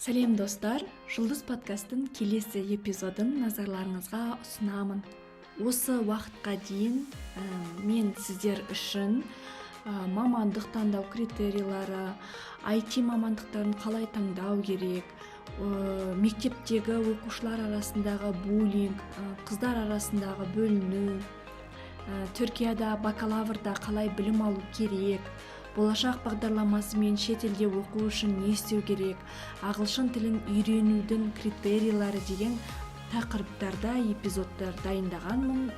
Сәлем достар, Жұлдыз подкастын келесі эпизодын назарларыңызға ұсынамын. Осы уақытқа дейін мен сіздер үшін мамандық таңдау критерийлері, IT мамандықтарын қалай таңдау керек, мектептегі оқушылар арасындағы буллинг, қыздар арасындағы бөліну, Түркияда бакалаврда қалай білім алу керек, болашақ бағдарламасы мен шетелде оқу үшін не істеу керек, ағылшын тілін үйренудің критерийлері деген тақырыптарда эпизодтар дайындағанмын.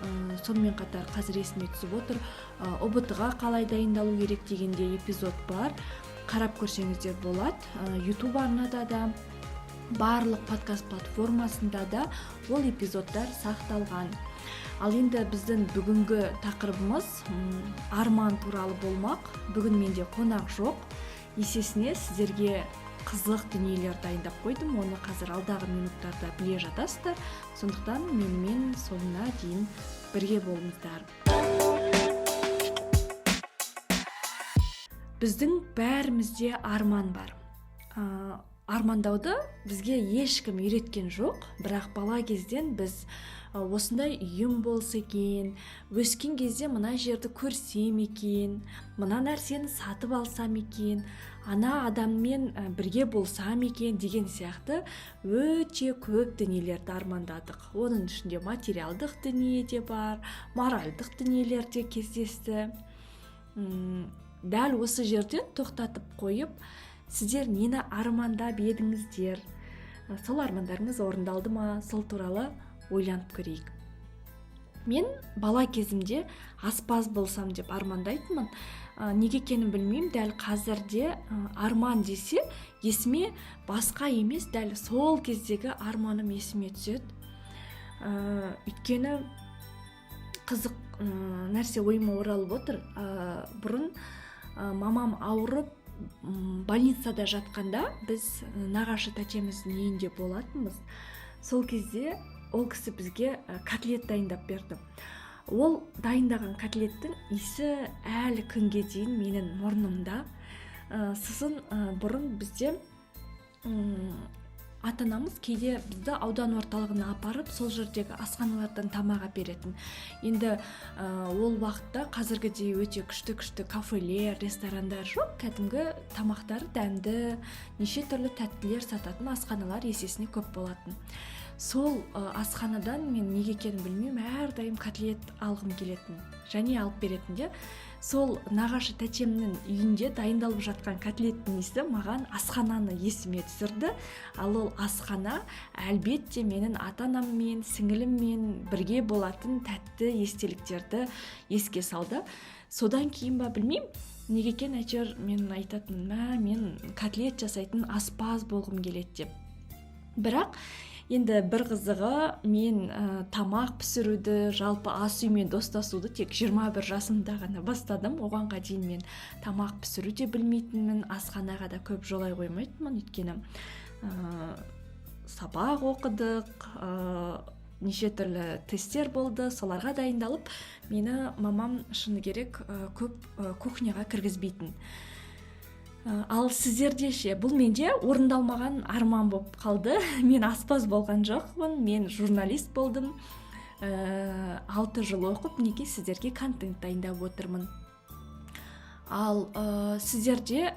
Сонымен қатар қазір есіме түсіп отыр, ұбт-ға қалай дайындалу керек дегенде эпизод бар. Қарап көрсеңіздер болады. YouTube арнада да, барлық подкаст платформасында да ол эпизодтар сақталған. Ал енді біздің бүгінгі тақырыбымыз арман туралы болмақ. Бүгін менде қонақ жоқ. Есесіне сіздерге қызық дүниелер дайындап қойдым. Оны қазір алдағы минуттарда біле жатасыздар. Сондықтан менімен соңына дейін бірге болыңыздар. Біздің бәрімізде арман бар. Армандауды бізге ешкім үйреткен жоқ, бірақ бала кезден біз осындай үйім болса екен, өскен кезде мына жерді көрсем екен, мына нәрсені сатып алсам екен, ана адаммен бірге болсам екен деген сияқты өте көп дүниелерді армандадық. Оның ішінде материалдық дүние де бар, моральдық дүниелер де кездесті. Дәл осы жерден тоқтатып қойып, сіздер нені армандап едіңіздер? Сол армандарыңыз орындалды ма? Сол туралы ойланып көрейік. Мен бала кезімде аспаз болсам деп армандайтынмын. Неге екенін білмеймін, дәл қазірде арман десе, есіме басқа емес, дәл сол кездегі арманым есіме түседі. Өйткені қызық нәрсе ойыма оралып отыр. Бұрын мамам ауырып больницада жатқанда біз нағашы тәтеміздің үйінде болатынбыз. Сол кезде ол кісі бізге котлет дайындап берді. Ол дайындаған котлеттің иісі әлі күнге дейін менің мұрнымда. Сосын бұрын бізде ата-анамыз кейде бізді аудан орталығына апарып, сол жердегі асханалардан тамақ беретін. Енді ол уақытта қазіргідей өте күшті кафелер, ресторандар жоқ, кәдімгі тамақтар дәмді, неше түрлі тәттілер сататын асханалар есесіне көп болатын. Сол асханадан мен неге екенін білмеймін, әрдайым котлет алғым келетін және алып беретін де. Сол нағашы тәтемнің үйінде дайындалып жатқан котлеттің иісі маған асхананы есіме түсірді. Ал ол асхана әлбетте менің ата-анаммен, сіңіліммен бірге болатын тәтті естеліктерді еске салды. Содан кейін ба білмеймін, неге екен әйтеуір мен айтатынмын, мен котлет жасайтын аспаз болғым келеді деп. Бірақ енді бір қызығы, мен тамақ пісіруді, жалпы ас үймен достасуды тек 21 жасымда ғана бастадым. Оғанға дейін мен тамақ пісіру де білмейтінмін, асханаға да көп жолай қоймайтынмын. Өйткені сабақ оқыдық, неше түрлі тесттер болды, соларға дайындалып, мені мамам шыны керек көп кухняға кіргізбейтін. Ал сіздерде ше, бұл менде орындалмаған арман болып қалды. Мен аспаз болған жоқпын, мен журналист болдым. 6 жыл оқып, неге сіздерге контент дайындап отырмын. Ал сіздерде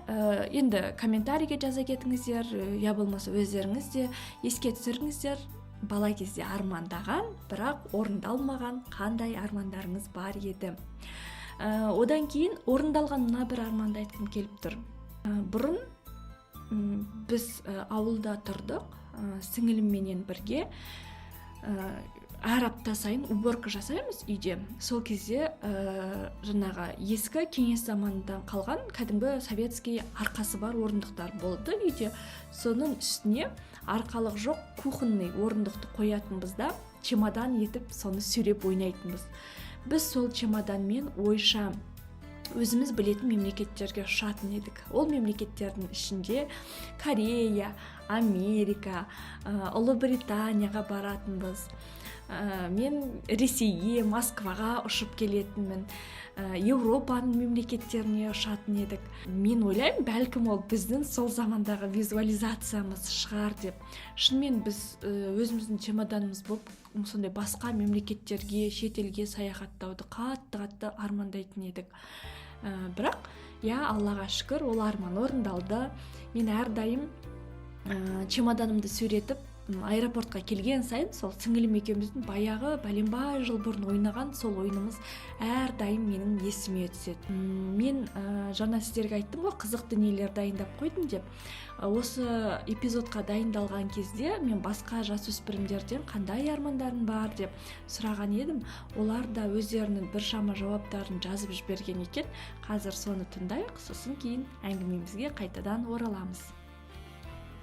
енді комментарийге жаза кетіңіздер, я болмаса өздеріңіз де еске түсіріңіздер, бала кезде армандаған, бірақ орындалмаған қандай армандарыңыз бар еді. Одан кейін орындалған мына бір арманды айтқым келіп тұр. Бұрын біз ауылда тұрдық, сіңілімменен бірге әр апта сайын уборка жасаймыз үйде. Сол кезде жаңағы ескі кеңес заманынан қалған кәдімгі советский арқасы бар орындықтар болды үйде. Соның үстіне арқалық жоқ кухонный орындықты қоятынбыз да, чемодан етіп соны сүйреп ойнайтынбыз. Біз сол чемоданмен ойша өзіміз білетін мемлекеттерге ұшатын едік. Ол мемлекеттердің ішінде Корея, Америка, Ұлыбританияға баратынбыз. мен Ресейге, Москваға ұшып келетінмін, Еуропаның мемлекеттеріне ұшатын едік. Мен ойлаймын, бәлкім ол біздің сол замандағы визуализациямыз шығар деп. Шынымен біз өзіміздің чемоданымыз болып сондай басқа мемлекеттерге, шетелге саяхаттауды қатты армандайтын едік. Бірақ Аллаға шүкір, ол арман орындалды. Мен әрдайым чемоданымды сөретіп аэропортқа келген сайын сол сіңілім екеуміздің баяғы бәленбай жыл бұрын ойнаған сол ойынымыз әрдайым менің есіме түседі. Мен жаңа сіздерге айттым ғой, қызық дүниелер дайындап қойдым деп. Осы эпизодқа дайындалған кезде мен басқа жасөспірімдерден қандай армандарың бар деп сұраған едім. Олар да өздерінің біршама жауаптарын жазып жіберген екен. Қазір соны тыңдайық, сосын кейін әңгімемізге қайтадан ораламыз.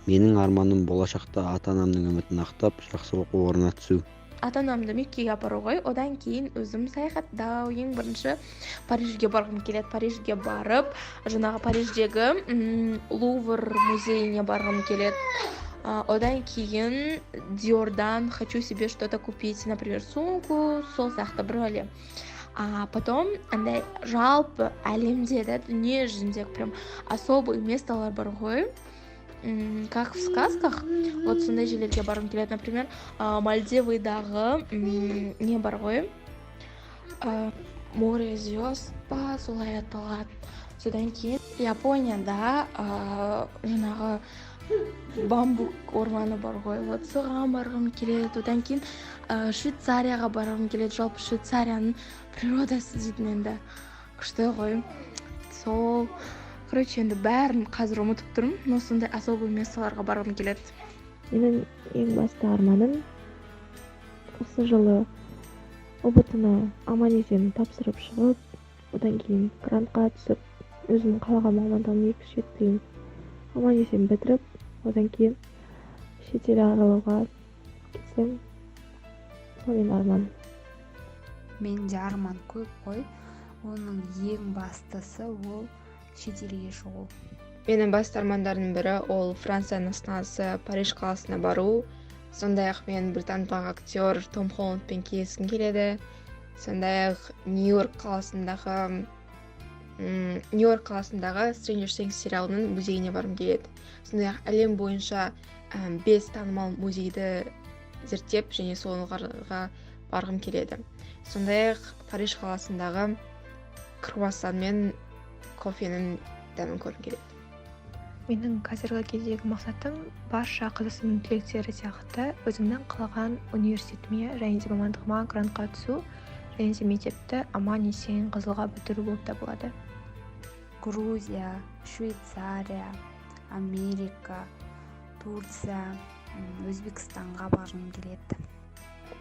Менің арманым болашақта ата-анамның үмітін ақтап, жақсы оқу орнына түсу. Ата-анамды Меккеге апару ғой, одан кейін өзім саяхаттау. Ең бірінші Парижге барғым келеді. Парижге барып, жаңағы Париждегі Лувр музейіне барғым келеді. Одан кейін Диордан хочу себе что-то купить, например, сумку, сол сияқты бір әлем. Потом андай жалпы әлемде, дүние жүзінде прям особый месталар бар ғой. Как в сказках, вот сондай жерлерге барғым келеді. Например, Мальдивыдағы не бар ғой, море звезд па, солай аталады. Содан кейін Японияда жаңағы бамбук орманы бар ғой, вот соған барғым келеді. Одан кейін Швейцарияға барғым келеді. Жалпы Швейцарияның природасы дейтін енді күшті ғой. Сол короче, енді бәрін қазір ұмытып тұрмын, но сондай особый месталарға барғым келеді. Менің ең басты арманым осы жылы ұбт-ны аман-есен тапсырып шығып, одан кейін грантқа түсіп, өзім қалаған мамандығым 2 шет тілін аман-есен бітіріп, одан кейін шетел аралауға кетсем, сол менің арманым. Менде арман көп қой, оның ең бастысы ол шетелге шығу. Менің басты армандарымның бірі ол Францияның астанасы Париж қаласына бару. Сондай-ақ мен британдық актер Том Холландпен кездескім келеді. Сондай-ақ Нью-Йорк қаласындағы Stranger Things сериалының музейіне барғым келеді. Сондай-ақ әлем бойынша 5 танымал музейді зерттеп және соларға барғым келеді. Сондай-ақ Париж қаласындағы круассан мен кофенің дәмін көргім келеді. Менің қазіргі кездегі мақсатым барша қазақстан түлектері сияқты өзімнің қалаған университетіме және де мамандығыма грантқа түсу және де мектепті аман-есен қызылға бітіру болып табылады. Грузия, Швейцария, Америка, Турция, Өзбекстанға барғым келеді.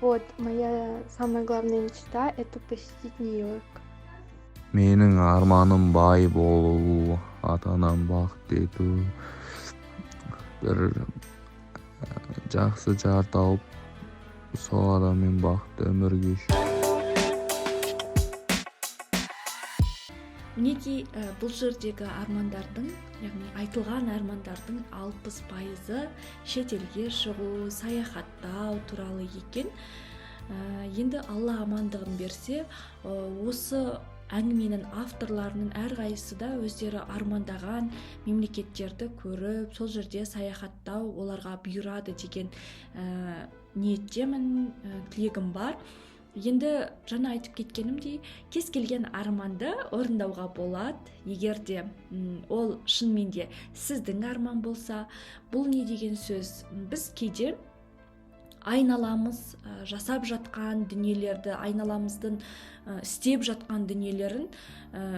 Вот, моя самая главная мечта – это посетить Нью-Йорк. Менің арманым бай болу, ата-анам бақытты ету, бір жақсы жар тауып, сол адаммен бақытты өмір кешу. Мінекей бұл жердегі армандардың, яғни айтылған армандардың 60% шетелге шығу, саяхаттау туралы екен. Енді Алла амандығын берсе, осы әңгіменің авторларының әрқайсысы да өздері армандаған мемлекеттерді көріп, сол жерде саяхаттау оларға бұйырады деген ниеттемін, тілегім бар. Енді жаңа айтып кеткенімдей, кез келген арманды орындауға болады, егер де ол шынымен де сіздің арман болса. Бұл не деген сөз? Біз кейде айналамыз жасап жатқан дүниелерді, айналамыздың істеп жатқан дүниелерін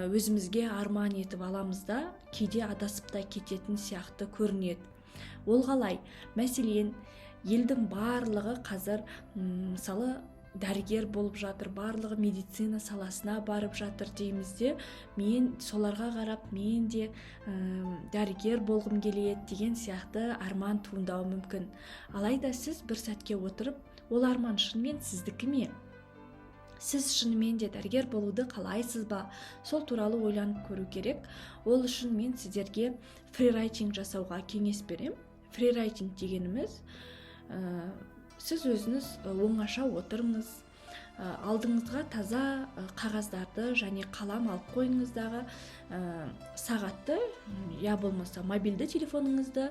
өзімізге арман етіп аламыз да, кейде адасып та кететін сияқты көрінеді. Ол қалай? Мәселен, елдің барлығы қазір мысалы дәрігер болып жатыр, барлығы медицина саласына барып жатыр деймізде, мен соларға қарап мен де дәрігер болғым келеді деген сияқты арман туындауы мүмкін. Алайда сіз бір сәтке отырып, ол арман шынымен сіздікі ме? Сіз шынымен де дәрігер болуды қалайсыз ба? Сол туралы ойланып көру керек. Ол үшін мен сіздерге фрирайтинг жасауға кеңес берем. Фрирайтинг дегеніміз сіз өзіңіз оңаша отырыңыз, алдыңызға таза қағаздарды және қалам алып қойыңыздағы сағатты, я болмаса мобильді телефоныңызды,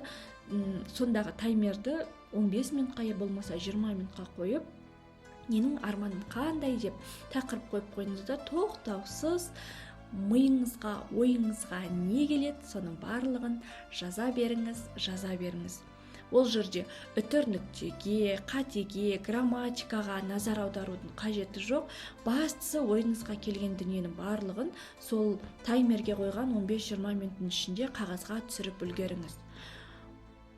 сондағы таймерді 15 минутқа, я болмаса 20 минутқа қойып, менің арманым қандай деп тақырып қойып қойыңызда тоқтаусыз миыңызға, ойыңызға не келеді, соның барлығын жаза беріңіз. Ол жерде үтір нүктеге, қатеге, грамматикаға назар аударудың қажеті жоқ. Бастысы ойыңызға келген дүниенің барлығын сол таймерге қойған 15-20 минуттың ішінде қағазға түсіріп үлгеріңіз.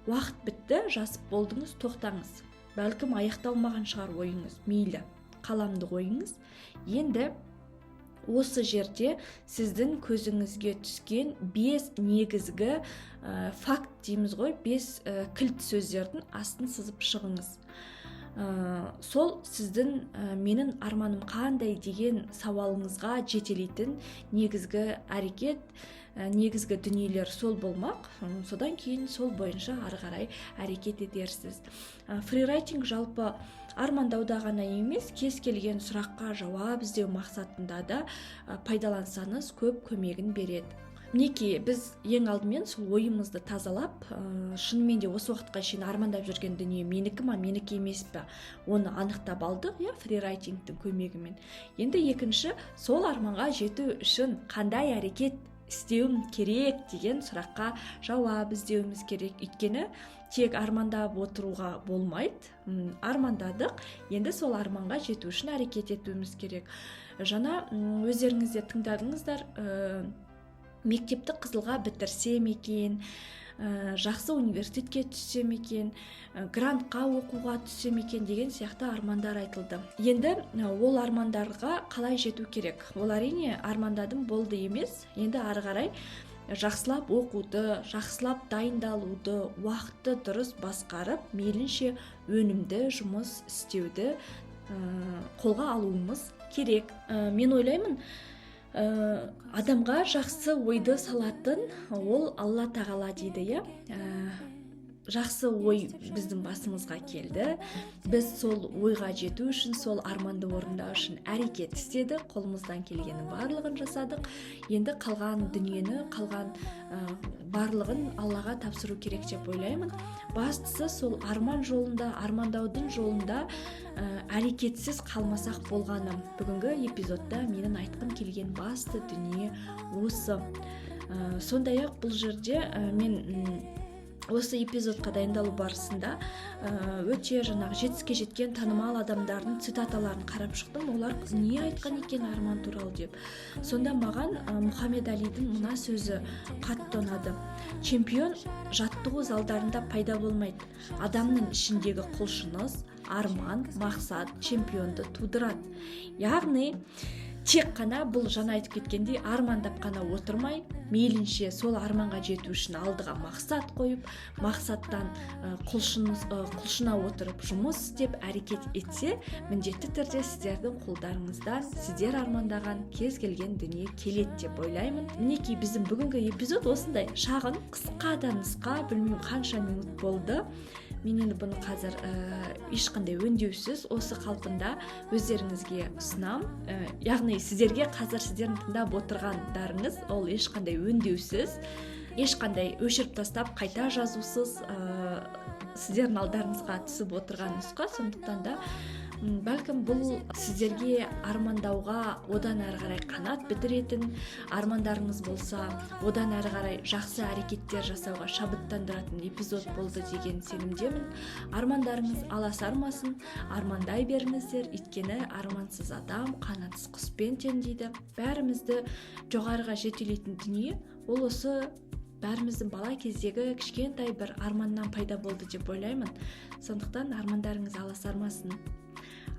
Уақыт бітті, жазып болдыңыз, тоқтаңыз. Бәлкім аяқталмаған шығар ойыңыз, мейлі, қаламды қойыңыз. Енді осы жерде сіздің көзіңізге түскен 5 негізгі факт дейміз ғой, 5 кілт сөздердің астын сызып шығыңыз. Сол сіздің менің арманым қандай деген сауалыңызға жетелейтін негізгі әрекет, негізгі дүниелер сол болмақ. Содан кейін сол бойынша ары қарай әрекет етерсіз. Фрирайтинг жалпы армандауда ғана емес, кез келген сұраққа жауап іздеу мақсатында да пайдалансаңыз көп көмегін береді. Мінекей, біз ең алдымен сол ойымызды тазалап, шынымен де осы уақытқа шейін армандап жүрген дүние менікі ма, менікі емес пе, оны анықтап алдық, фрирайтингтің көмегімен. Енді екінші, сол арманға жету үшін қандай әрекет істеуім керек деген сұраққа жауап іздеуіміз керек. Өйткені тек армандап отыруға болмайды. Армандадық, енді сол арманға жету үшін әрекет етуіміз керек. Жаңа өздеріңіздер тыңдадыңыздар, мектепті қызылға бітірсем екен, жақсы университетке түссем екен, грантқа оқуға түссем екен деген сияқты армандар айтылды. Енді ол армандарға қалай жету керек? Ол әрине армандадым болды емес, енді ары қарай жақсылап оқуды, жақсылап дайындалуды, уақытты дұрыс басқарып, мейлінше өнімді жұмыс істеуді қолға алуымыз керек. Мен ойлаймын, адамға жақсы ойды салатын ол Алла тағала дейді, жақсы ой біздің басымызға келді. Біз сол ойға жету үшін, сол арманды орындау үшін әрекет істедік, қолымыздан келгеннің барлығын жасадық. Енді қалған дүниені, қалған барлығын Аллаға тапсыру керек деп ойлаймын. Бастысы сол арман жолында, армандаудың жолында әрекетсіз қалмасақ болғаны. Бүгінгі эпизодта менің айтқым келген басты дүние осы. Сондай-ақ бұл жерде мен осы эпизодқа дайындалу барысында өте жетістікке жеткен танымал адамдардың цитаталарын қарап шықтым. Олар не айтқан екен арман туралы деп. Сонда маған Мұхаммед Алидің мына сөзі қатты ұнады. Чемпион жаттығу залдарында пайда болмайды. Адамның ішіндегі құлшыныс, арман, мақсат чемпионды тудырады. Яғни тек қана бұл жаңа айтып кеткендей армандап қана отырмай, мейлінше сол арманға жету үшін алдыға мақсат қойып, мақсаттан құлшына отырып жұмыс істеп әрекет етсе, міндетті түрде сіздердің қолдарыңыздан сіздер армандаған кез келген дүние келеді деп ойлаймын. Мінекей біздің бүгінгі эпизод осындай шағын, қысқа да нұсқа, білмеймін қанша минут болды. Мен енді бұны қазір ешқандай өңдеусіз осы қалпында өздеріңізге ұсынам. Яғни сіздерге қазір сіздердің тыңдап отырғандарыңыз ол ешқандай өңдеусіз, ешқандай өшіріп тастап қайта жазусыз сіздердің алдарыңызға түсіп отырған нұсқа. Сондықтан да бәлкім бұл сіздерге армандауға одан әрі қарай қанат бітіретін, армандарыңыз болса одан әрі қарай жақсы әрекеттер жасауға шабыттандыратын эпизод болды деген сенімдемін. Армандарыңыз аласармасын, армандай беріңіздер, өйткені армансыз адам қанатсыз құспен тең дейді. Бәрімізді жоғарыға жетелейтін дүние ол осы бәріміздің бала кездегі кішкентай бір арманнан пайда болды деп ойлаймын. Сондықтан армандарыңыз аласармасын,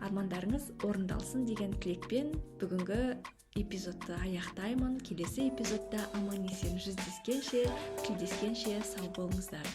армандарыңыз орындалсын деген тілекпен бүгінгі эпизодты аяқтаймын. Келесі эпизодта аман есен жүздескенше, тілдескенше сау болыңыздар.